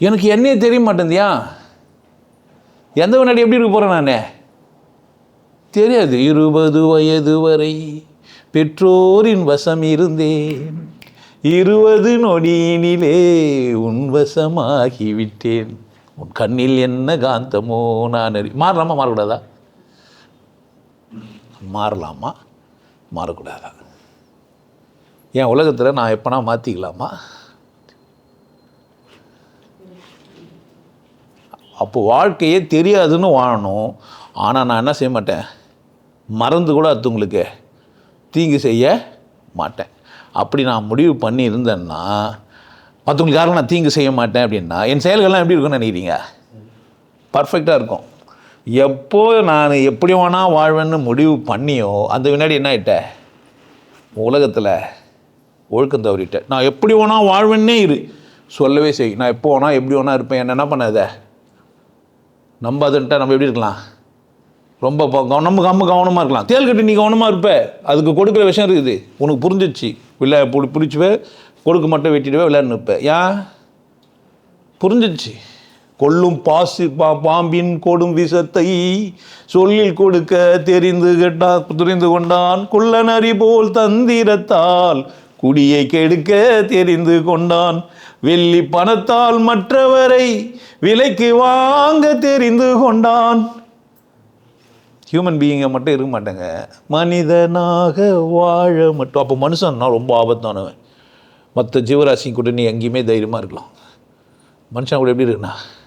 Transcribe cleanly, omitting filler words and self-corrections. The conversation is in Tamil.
எனக்கு என்னையே தெரிய மாட்டேந்தியா, எந்த வினாடி எப்படி இருக்க போகிறேன் நான் தெரியாது. 20 வயது வரை பெற்றோரின் வசம் இருந்தேன், 20 நொடியினிலே உன் வசமாகிவிட்டேன், உன் கண்ணில் என்ன காந்தமோ நான் மாறலாமா மாறக்கூடாதா? மாறலாமா மாறக்கூடாதா? என் உலகத்தில் நான் எப்போனா மாற்றிக்கலாமா? அப்போ வாழ்க்கையே தெரியாதுன்னு வாழணும். ஆனால் நான் என்ன செய்ய மாட்டேன், மறந்து கூட அடுத்தவங்களுக்கு தீங்கு செய்ய மாட்டேன். அப்படி நான் முடிவு பண்ணி இருந்தேன்னா, மற்றவங்களுக்கு யாரும் நான் தீங்கு செய்ய மாட்டேன் அப்படின்னா என் செயல்கள்லாம் எப்படி இருக்குன்னு நினைக்கிறீங்க? பர்ஃபெக்டாக இருக்கும். எப்போ நான் எப்படி வேணால் வாழ்வேன்னு முடிவு பண்ணியோ அந்த வினாடி என்ன ஆகிட்டேன், உலகத்தில் ஒழுக்கம் தவறிட்டேன். நான் எப்படி வேணால் வாழ்வேன்னே இரு, சொல்லவே செய், நான் எப்போ வேணால் எப்படி வேணால் இருப்பேன், என்ன பண்ணாத நம்பாதுன்ட்டா நம்ம எப்படி இருக்கலாம், ரொம்ப நம்ம கவனமாக இருக்கலாம். தேல் கட்டி நீ கவனமாக இருப்ப, அதுக்கு கொடுக்குற விஷயம் இருக்குது, உனக்கு புரிஞ்சிச்சு, இல்லை பிடிச்சுவே கொடுக்க மட்டும் வெட்டிடுவே விளையாடுன்னு இருப்பேன். ஏன் புரிஞ்சிச்சு? கொல்லும் பாம்பின் கொடும் விஷத்தை சொல்லில் கொடுக்க தெரிந்து கொண்டான், குள்ள நரி போல் தந்திரத்தால் குடியை கெடுக்க தெரிந்து கொண்டான், வெள்ளி பணத்தால் மற்றவரை விலைக்கு வாங்க தெரிந்து கொண்டான். ஹியூமன் பீயிங்கை மட்டும் இருக்க மாட்டேங்க, மனிதனாக வாழ மட்டும். அப்போ மனுஷன்னா ரொம்ப ஆபத்தானவன். மற்ற ஜீவராசி கூட நீ எங்கேயுமே தைரியமாக இருக்கலாம், மனுஷன் கூட எப்படி இருக்குண்ணா